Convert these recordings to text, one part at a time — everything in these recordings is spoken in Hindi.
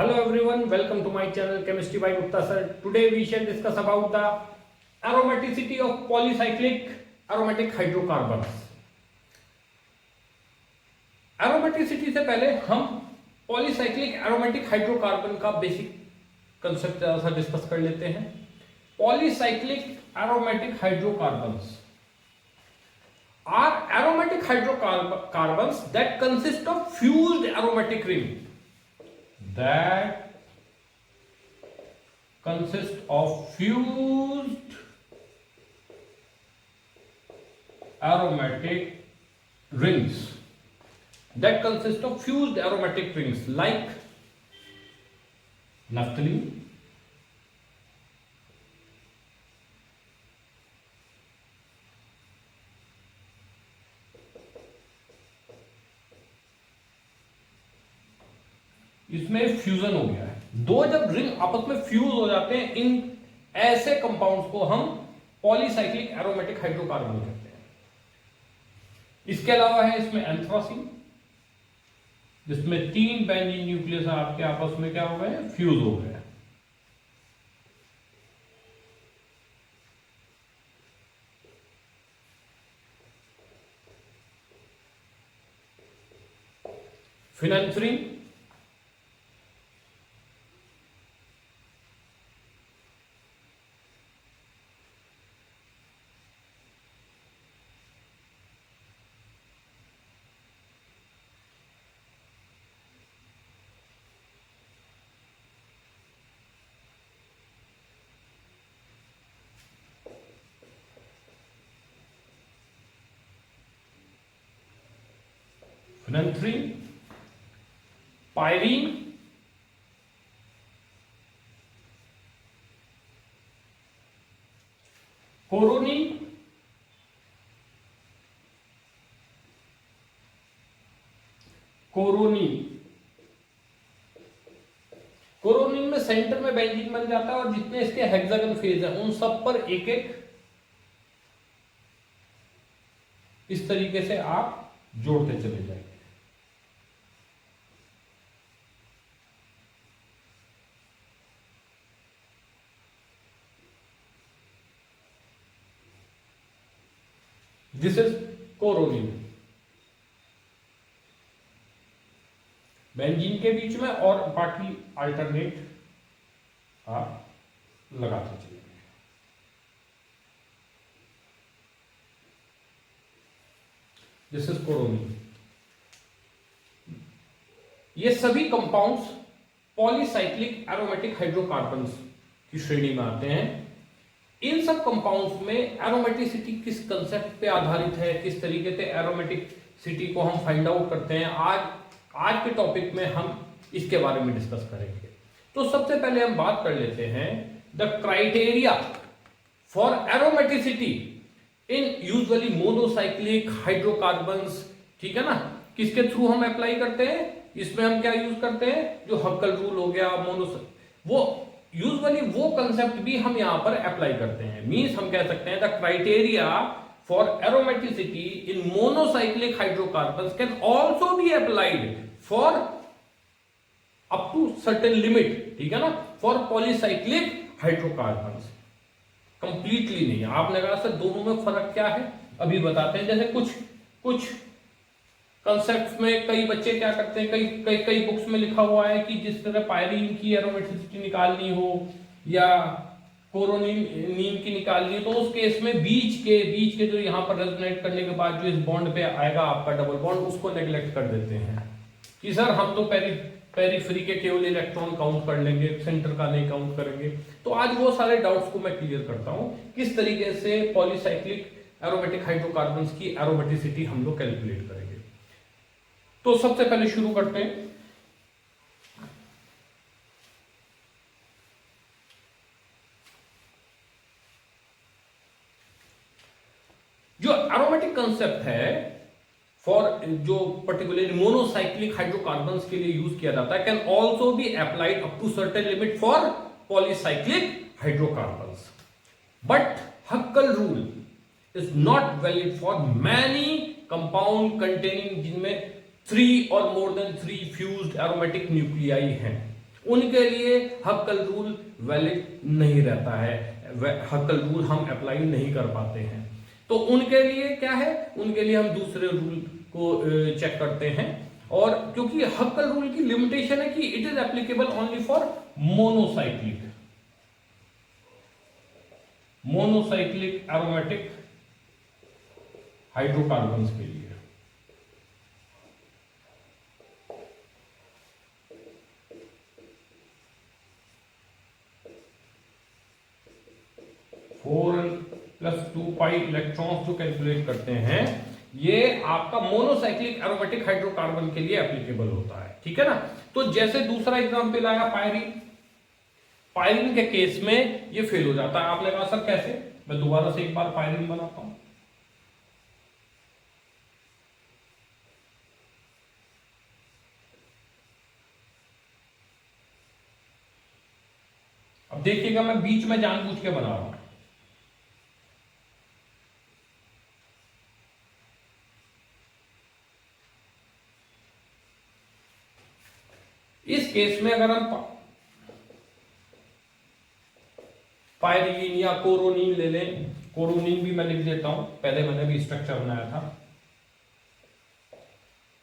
Hello everyone, welcome to my channel Chemistry by Gupta sir. Today we shall discuss about the aromaticity of polycyclic aromatic hydrocarbons. Aromaticity से पहले हम polycyclic aromatic hydrocarbon का बेसिक कंसेप्ट जरा सा डिस्कस कर लेते हैं. Polycyclic aromatic hydrocarbons are aromatic hydrocarbons that consist of fused aromatic ring. That consist of fused aromatic rings. That consist of fused aromatic rings like naphthalene, इसमें फ्यूजन हो गया है. दो जब रिंग आपस में फ्यूज हो जाते हैं, इन ऐसे कंपाउंड्स को हम पॉलीसाइक्लिक एरोमेटिक हाइड्रोकार्बन कहते हैं. इसके अलावा है इसमें एंथ्रासीन, जिसमें 3 बेंजीन न्यूक्लियस आपके आपस में क्या हो गए, फ्यूज हो गए. फिनेल्फ्रीन, फिनेल्फ्रीन, पायरीन, कोरोनिन, कोरोनिन में सेंटर में बेंजीन बन जाता है और जितने इसके हेक्सागन फेज है उन सब पर एक एक इस तरीके से आप जोड़ते चले जाएंगे. This is कोरोनिन. बेंजीन के बीच में और बाकी अल्टरनेट आप लगाते चलेंगे. This is coronene. ये सभी कंपाउंड्स पॉलीसाइक्लिक एरोमेटिक हाइड्रोकार्बन्स की श्रेणी में आते हैं. इन सब कंपाउंड्स में एरोमेटिसिटी किस कंसेप्ट पे आधारित है, किस तरीके से एरोमेटिसिटी को हम फाइंड आउट करते हैं, आज के टॉपिक में हम इसके बारे में डिस्कस करेंगे. तो सबसे पहले हम बात कर लेते हैं the criteria for aromaticity in usually monocyclic hydrocarbons. ठीक है ना, किसके थ्रू हम अप्लाई करते हैं, इसमें हम क्या यूज करते हैं, जो हक्कल रूल हो गया, वो यूजुअली वो कंसेप्ट भी हम यहां पर अप्लाई करते हैं. मींस हम कह सकते हैं the criteria for aromaticity in monocyclic hydrocarbons can also be applied for up to certain limit. ठीक है ना, फॉर पॉलीसाइक्लिक हाइड्रोकार्बन्स. कंप्लीटली नहीं. आपने कहा सर दोनों में फर्क क्या है, अभी बताते हैं. जैसे कुछ कंसेप्ट में कई बच्चे क्या करते हैं, कई बुक्स में लिखा हुआ है कि जिस तरह पायरीन की एरोमेटिसिटी निकालनी हो या कोरोनिन की निकालनी हो, तो उस केस में बीच के जो यहाँ पर रेजोनेट करने के बाद जो इस बॉन्ड पे आएगा आपका डबल बॉन्ड, उसको नेग्लेक्ट कर देते हैं कि सर हम तो पेरिफेरी के केवल इलेक्ट्रॉन काउंट कर लेंगे, सेंटर का नहीं काउंट करेंगे. तो आज वो सारे डाउट्स को मैं क्लियर करता हूं किस तरीके से पॉलीसाइक्लिक एरोमेटिक हाइड्रोकार्बन्स की एरोमेटिसिटी हम लोग कैलकुलेट करेंगे. तो सबसे पहले शुरू करते हैं. जो एरोमेटिक कंसेप्ट है फॉर जो पर्टिकुलरली मोनोसाइक्लिक हाइड्रोकार्बन्स के लिए यूज किया जाता है, can also be applied up to certain limit for polycyclic hydrocarbons. But Huckel rule is not valid for many compound containing जिनमें 3 और more than 3 fused aromatic nuclei हैं. उनके लिए हक्कल रूल वैलिड नहीं रहता है, हक्कल रूल हम अप्लाई नहीं कर पाते हैं। तो उनके लिए क्या है, उनके लिए हम दूसरे रूल को चेक करते हैं। और क्योंकि हक्कल रूल की लिमिटेशन है कि it is applicable only for monocyclic aromatic hydrocarbons के लिए। (4n+2 पाई इलेक्ट्रॉन्स जो कैलकुलेट करते हैं, ये आपका मोनोसाइक्लिक एरोमेटिक हाइड्रोकार्बन के लिए एप्लीकेबल होता है, ठीक है ना। तो जैसे दूसरा एग्जांपल आया पायरीन, पायरीन के केस में ये फेल हो जाता है। आपने कहा सर कैसे, मैं दोबारा से एक बार पायरीन बनाता हूं। अब देखिएगा मैं बीच में जानबूझ के बना रहा हूं। इस केस में अगर हम पायरीन या कोरोनिन ले लें, कोरोनिन भी मैं लिख देता हूं, पहले मैंने भी स्ट्रक्चर बनाया था।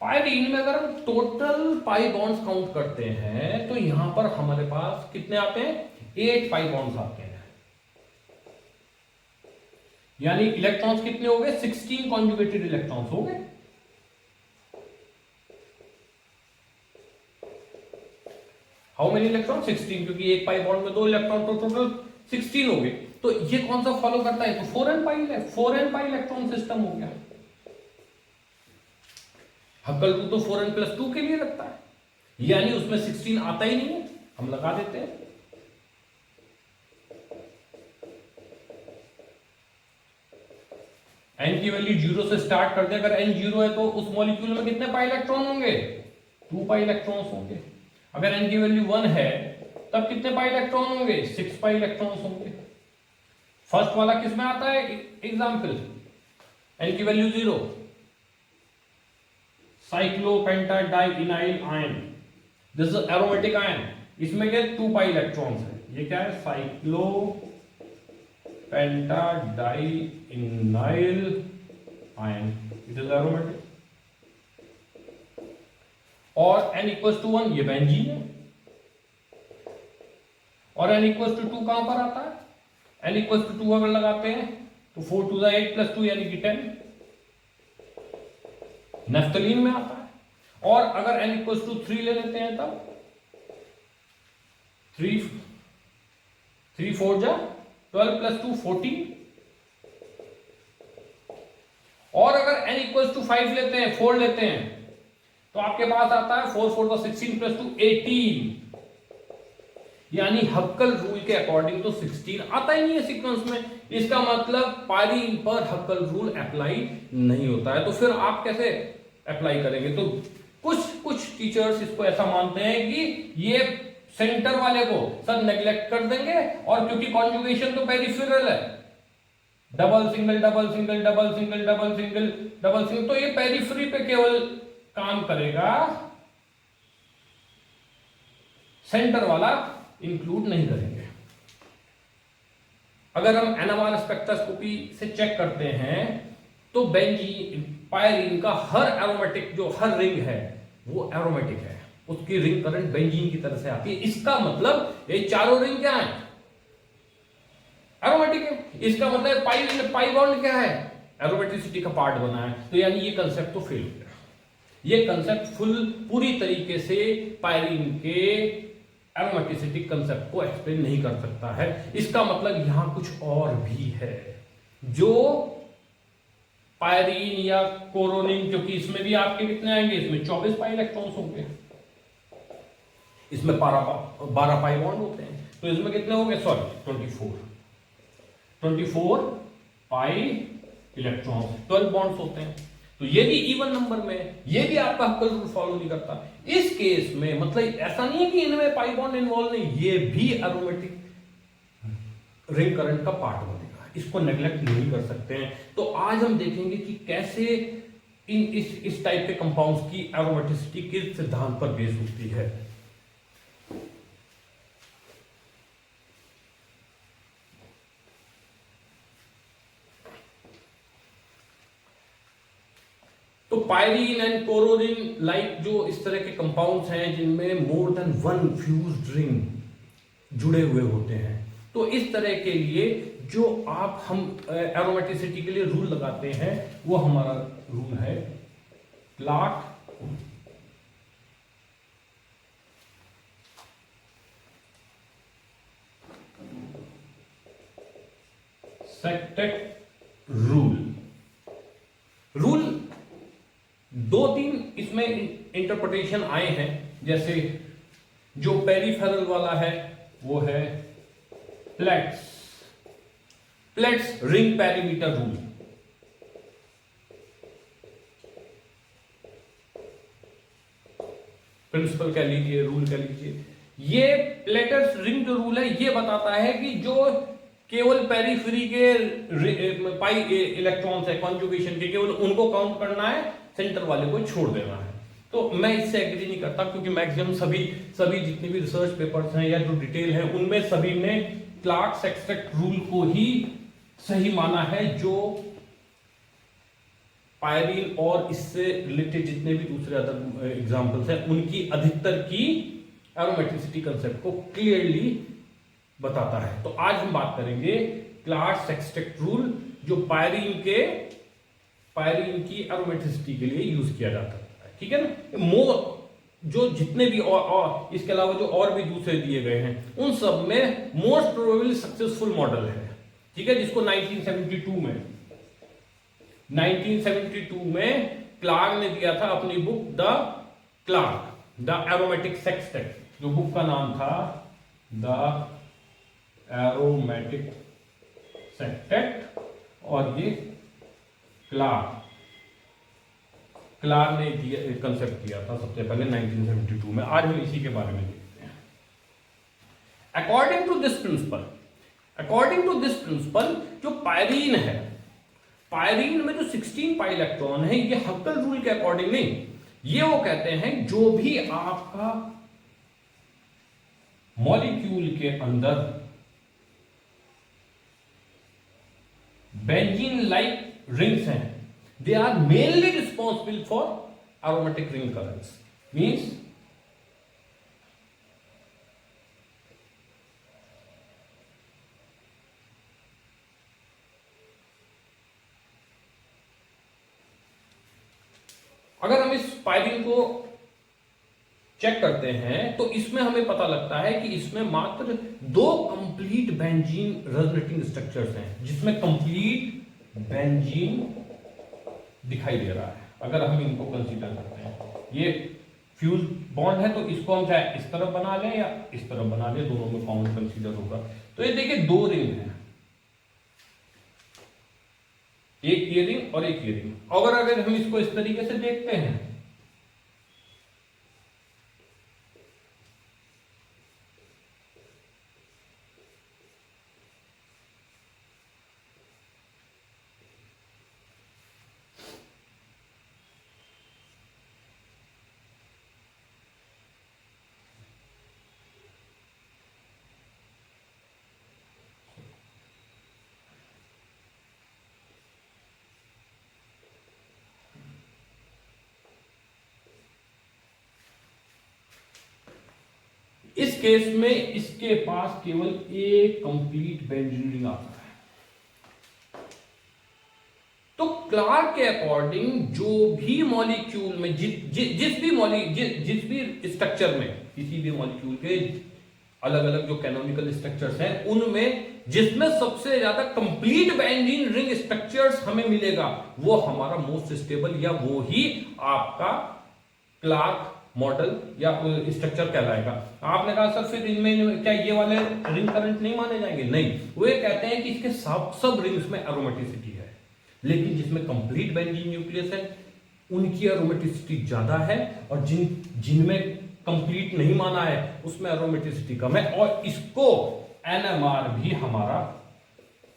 पायरीन में अगर हम टोटल पाई बॉन्ड्स काउंट करते हैं तो यहां पर हमारे पास कितने आते हैं, 8 पाई बॉन्ड्स आते हैं। यानी इलेक्ट्रॉन्स कितने हो गए, 16 कॉन्जुगेटेड इलेक्ट्रॉन्स हो गए। हाउ मेनी इलेक्ट्रॉन, 16, क्योंकि एक पाई बॉन्ड में 2 इलेक्ट्रॉन, तो टोटल 16 हो गए। तो ये कौन सा फॉलो करता है, तो 4n पाई इलेक्ट्रॉन सिस्टम हो गया। हक्कल रूल तो 4n+2 के लिए लगता है, यानी उसमें 16 आता ही नहीं है, हम लगा देते हैं। n की वैल्यू 0 से स्टार्ट कर दे, अगर n 0 है तो उस मॉलिक्यूल में कितने पाई इलेक्ट्रॉन होंगे, 2 पाई इलेक्ट्रॉन्स होंगे। अगर n की वैल्यू 1 है तब कितने पाई इलेक्ट्रॉन होंगे, 6 पाई इलेक्ट्रॉन्स होंगे। फर्स्ट वाला किस में आता है एग्जांपल, n की value 0, cyclopentadienyl anion, this is aromatic anion, इसमें क्या 2 पाई इलेक्ट्रॉन्स है। ये क्या है, cyclopentadienyl anion, it is aromatic. और n=1 ये बेंजीन है, और n=2 कहां पर आता है, n=2 अगर लगाते हैं तो 4 to the 8 + 2 यानी कि 10 नफ्थलीन में आता है। और अगर n=3 ले लेते हैं तब 3 4 जा 12 + 2 14। और अगर n=5 लेते हैं, 4 लेते हैं, तो आपके पास आता है 4 4 16 + 2 18। यानी हक्कल रूल के अकॉर्डिंग तो 16 आता ही नहीं है सीक्वेंस में। इसका मतलब पायरीन पर हक्कल रूल अप्लाई नहीं होता है। तो फिर आप कैसे अप्लाई करेंगे, तो कुछ टीचर्स इसको ऐसा मानते हैं कि ये सेंटर वाले को सर नेग्लेक्ट कर देंगे, और क्योंकि कॉन्जुगेशन तो पेरिफेरल है, double single double single double single double single double single, तो ये पेरिफेरी पे केवल काम करेगा, सेंटर वाला इंक्लूड नहीं करेंगे। अगर हम एनएमआर स्पेक्ट्रोस्कोपी से चेक करते हैं तो बेंजीन पायरीन का हर एरोमेटिक जो हर रिंग है वो एरोमेटिक है, उसकी रिंग करंट बेंजीन की तरह से आती है। इसका मतलब ये चारों रिंग क्या है, एरोमेटिक है। इसका मतलब पाई बॉन्ड क्या है, एरोमेटिसिटी का पार्ट बना है। तो यानी ये कंसेप्ट तो फेल हो गया। ये कंसेप्ट पूरी तरीके से पायरीन के एरोमेटिसिटी कंसेप्ट को एक्सप्लेन नहीं कर सकता है। इसका मतलब यहां कुछ और भी है जो पायरीन या कोरोनिन, क्योंकि इसमें भी आपके कितने आएंगे, इसमें 24 पाई इलेक्ट्रॉन्स होंगे, इसमें 12 पाई बॉन्ड होते हैं, तो इसमें कितने होंगे, सॉरी 24 पाई इलेक्ट्रॉन्स, 12 बॉन्ड्स होते हैं। तो ये भी इवन नंबर में, ये भी आपका हक्कल रूल फॉलो नहीं करता। इस केस में मतलब ऐसा नहीं है कि इनमें पाई बॉन्ड इन्वॉल्व नहीं, ये भी एरोमेटिक रिंग करंट का पार्ट बनेगा, इसको नेग्लेक्ट नहीं कर सकते हैं। तो आज हम देखेंगे कि कैसे इस टाइप के कंपाउंड्स की एरोमेटिसिटी किस सिद्धांत पर बेस होती है। तो पायरीन एंड क्लोरीन लाइक जो इस तरह के कंपाउंड्स हैं जिनमें more than one fused ring जुड़े हुए होते हैं, तो इस तरह के लिए जो हम एरोमेटिसिटी के लिए रूल लगाते हैं वो हमारा रूल है क्लार्क सेक्टेट रूल। रूल दो तीन इसमें इंटरप्रिटेशन आए हैं, जैसे जो पेरिफेरल वाला है वो है Platt's ring perimeter rule. Principle कह लीजिए, रूल कह लीजिए। ये प्लेट्स रिंग जो रूल है ये बताता है कि जो केवल पेरीफेरी के पाई इलेक्ट्रॉन्स है कॉन्जुगेशन के, केवल उनको काउंट करना है, सेंटर वाले को छोड़ देना है। तो मैं इससे एग्री नहीं करता, क्योंकि मैक्सिमम सभी जितने भी रिसर्च पेपर्स हैं या जो डिटेल है उनमें सभी ने क्लार्क सेक्सटेट रूल को ही सही माना है, जो पायरीन और इससे रिलेटेड जितने भी दूसरे अदर एग्जांपल्स हैं उनकी अधिकतर की एरोमेटिसिटी कंसेप्ट को क्लियरली बताता है। तो आज हम बात करेंगे क्लार्क सेक्सटेट रूल, जो पायरीन की एरोमेटिसिटी के लिए यूज किया जाता है। ठीक है ना। जो जितने भी और इसके अलावा जो और भी दूसरे दिए गए हैं उन सब में मोस्ट प्रोबेबली सक्सेसफुल मॉडल है। ठीक है, जिसको 1972 में क्लार्क ने दिया था अपनी बुक द एरोमेटिक सेक्सटेट, जो बुक का नाम था द एरोमेटिक सेक्सटेट, और ये क्लार्क ने कंसेप्ट किया था सबसे पहले 1972 में। आज हम इसी के बारे में देखते हैं। अकॉर्डिंग टू दिस प्रिंसिपल जो पायरीन है, पायरीन में जो 16 पाई इलेक्ट्रॉन है, ये हक्कल रूल के अकॉर्डिंग नहीं, ये वो कहते हैं जो भी आपका मॉलिक्यूल के अंदर बेंजीन लाइक रिंग्स हैं, they are mainly responsible for aromatic ring currents. Means अगर हम इस पायरीन को चेक करते हैं तो इसमें हमें पता लगता है कि इसमें मात्र 2 कंप्लीट बेंजीन रेजोनेटिंग स्ट्रक्चर्स हैं, जिसमें कंप्लीट बेंजीन दिखाई दे रहा है। अगर हम इनको कंसीडर करते हैं, ये फ्यूज बॉन्ड है, तो इसको हम चाहे इस तरफ बना लें या इस तरफ बना लें, दोनों में कॉमन कंसीडर होगा। तो ये देखिए 2 रिंग हैं, एक ये रिंग और एक ये रिंग। अगर हम इसको इस तरीके से देखते हैं, इस केस में इसके पास केवल एक कंप्लीट बेंजीन रिंग आता है। तो क्लार्क के अकॉर्डिंग जो भी मॉलिक्यूल में जिस भी स्ट्रक्चर में, किसी भी मॉलिक्यूल के अलग अलग जो कैनोनिकल स्ट्रक्चर्स हैं उनमें जिसमें सबसे ज्यादा कंप्लीट बेंजीन रिंग स्ट्रक्चर्स हमें मिलेगा, वो हमारा मोस्ट स्टेबल या वो ही आपका क्लार्क मॉडल या स्ट्रक्चर कहलाएगा। आपने कहा सर फिर इनमें क्या ये वाले रिंग करंट नहीं माने जाएंगे? नहीं, वो ये कहते हैं कि इसके सब रिंग्स में एरोमेटिसिटी है, लेकिन जिसमें कंप्लीट बेंजीन न्यूक्लियस है उनकी एरोमेटिसिटी ज्यादा है, और जिनमें कंप्लीट नहीं माना है उसमें एरोमेटिसिटी कम है। और इसको एनएमआर भी हमारा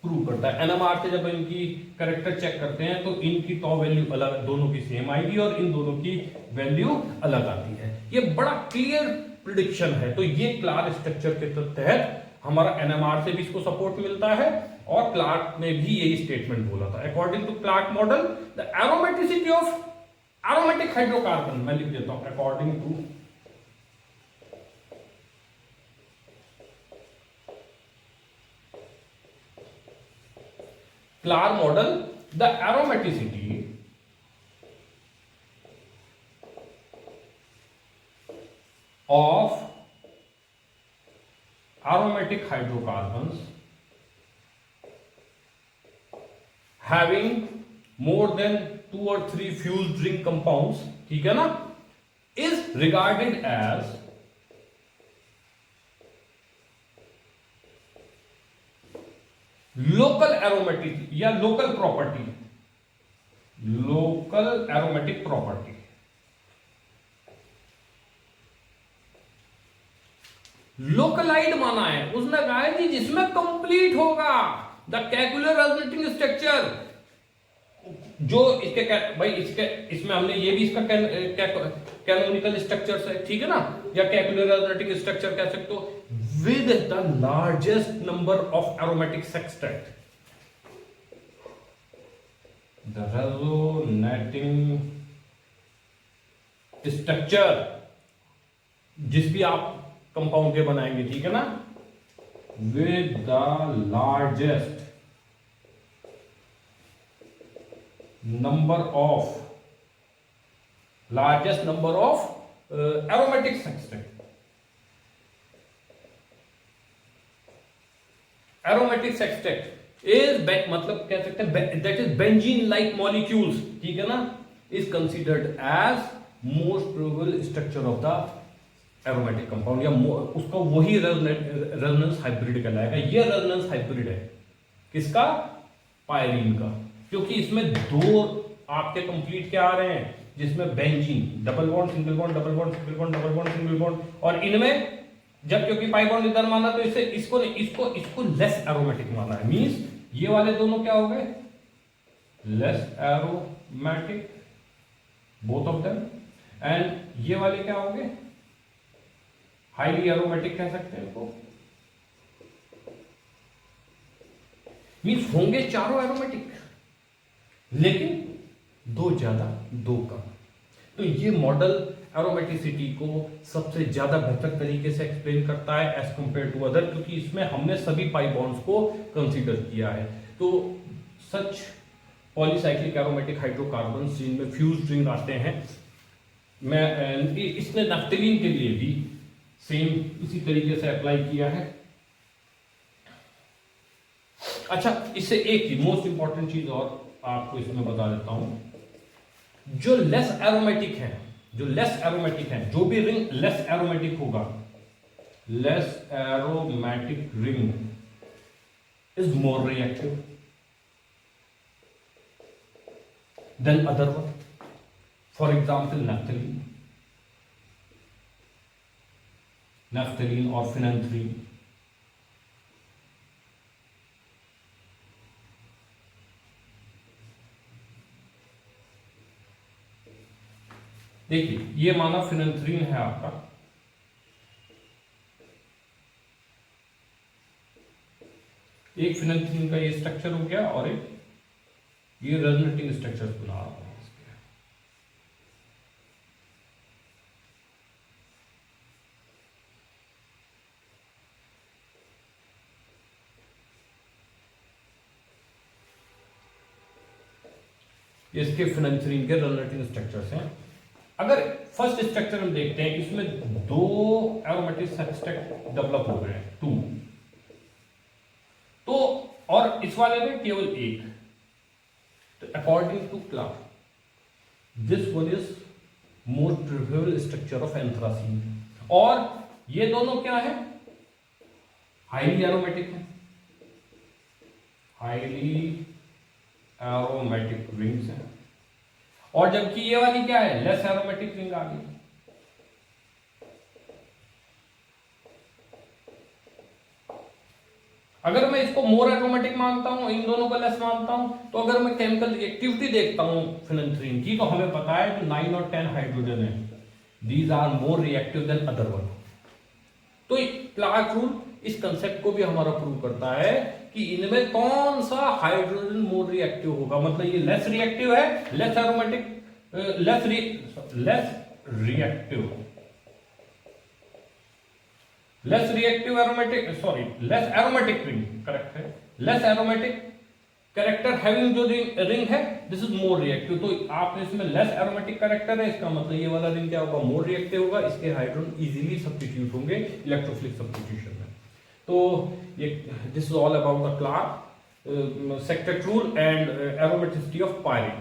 प्रूव करता है। एनएमआर से जब इनकी कैरेक्टर चेक करते हैं तो इनकी टॉप वैल्यू अलग, दोनों की सेम आएगी और इन दोनों की वैल्यू अलग आती है। ये बड़ा क्लियर प्रिडिक्शन है। तो ये क्लार्क स्ट्रक्चर के तहत हमारा एनएमआर से भी इसको सपोर्ट मिलता है, और क्लार्क ने भी यही स्टेटमेंट बोला था। According to Clark model the aromaticity of aromatic hydrocarbon मैं लिख देता हूं according to Clar model, the aromaticity of aromatic hydrocarbons having more than 2 or 3 fused ring compounds, ठीक है ना, is regarded as local aromatic या local property, local aromatic property। लोकलाइड माना है, उसने कहा है कि जिसमें कंप्लीट होगा द कैकुलर रेजोनेटिंग स्ट्रक्चर, जो इसके भाई इसमें हमने ये भी इसका कैनोनिकल स्ट्रक्चर्स है, ठीक है ना, या कैकुलर रेजोनेटिंग स्ट्रक्चर कह सकते हो, with the largest number of aromatic sextet, the resonating structure जिस भी आप कंपाउंड के बनाएंगे, ठीक है ना, with the largest number of aromatic sextet. Aromatic sextet is मतलब कह सकते हैं that is benzene like molecules, ठीक है ना, is considered as most probable structure of the aromatic compound, या उसका वही रेजोनेंस हाइब्रिड कहलाएगा। ये रेजोनेंस हाइब्रिड है किसका? पायरीन का, क्योंकि इसमें दो आपके कंप्लीट क्या आ रहे हैं, जिसमें benzene double bond single bond double bond single bond double bond single bond, और इनमें जब क्योंकि पाई बॉन्ड इधर माना तो इसे इसको लेस एरोमेटिक माना है। मींस ये वाले दोनों क्या हो गए? Less aromatic both of them, and ये वाले क्या हो गए? हाईली एरोमेटिक कह सकते हैं इनको। मींस होंगे चारों एरोमेटिक, लेकिन दो ज्यादा दो कम। तो ये मॉडल एरोमेटिसिटी को सबसे ज्यादा बेहतर तरीके से एक्सप्लेन करता है एज कंपेयर टू अदर, क्योंकि इसमें हमने सभी पाई बॉन्ड्स को कंसीडर किया है। तो सच पॉलीसाइक्लिक एरोमेटिक हाइड्रोकार्बन्स जिनमें फ्यूज्ड रिंग आते हैं, मैं इसने नफ्थलीन के लिए भी सेम इसी तरीके से अप्लाई किया है। अच्छा, इससे एक चीज मोस्ट इंपॉर्टेंट चीज और आपको इसमें बता देता हूं, जो लेस एरोमेटिक है, जो भी रिंग लेस एरोमेटिक होगा, less aromatic ring is more reactive than other one. For example naphthalene और फिनेंथ्रीन। देखिए, ये माना फिनेंथ्रीन है आपका, एक फिनेंथ्रीन का ये स्ट्रक्चर हो गया और एक ये रेजोनेटिंग स्ट्रक्चर बना रहा हूं। इसके फिनेंथ्रीन के रेजोनेटिंग स्ट्रक्चर्स हैं। अगर फर्स्ट स्ट्रक्चर हम देखते हैं, इसमें दो एरोमेटिक सेक्सटेट डेवलप हो गए हैं, 2, तो और इस वाले में केवल एक। तो according to Clark, this one is more trivial structure of anthracene, और ये दोनों क्या है? हाईली एरोमेटिक है, हाईली एरोमेटिक रिंग्स हैं, और जबकि ये वाली क्या है? लेस एरोमेटिक रिंग आ गई। अगर मैं इसको मोर एरोमेटिक मानता हूं, इन दोनों को लेस मानता हूं, तो अगर मैं केमिकल रिएक्टिविटी देखता हूं फिनेंथ्रीन की, तो हमें पता है जो 9 और 10 हाइड्रोजन है, these are more reactive than other one. तो क्लार्क रूल इस कंसेप्ट को भी हमारा प्रूव करता है कि इनमें कौन सा हाइड्रोजन मोर रिएक्टिव होगा, मतलब ये लेस रिएक्टिव है, less aromatic, less reactive aromatic ring, correct है। लेस एरोमेटिक कैरेक्टर हैविंग जो रिंग है, दिस इज मोर रिएक्टिव। तो आप इसमें लेस एरोमेटिक कैरेक्टर है, इसका मतलब ये वाला रिंग क्या होगा, मोर रिएक्टिव होगा। इसके हाइड्रोजन इजीली सब्स्टिट्यूट होंगे इलेक्ट्रोफिलिक सब्स्टिट्यूशन में। तो ये this is all about the Clar's sextet rule and aromaticity of pyrene.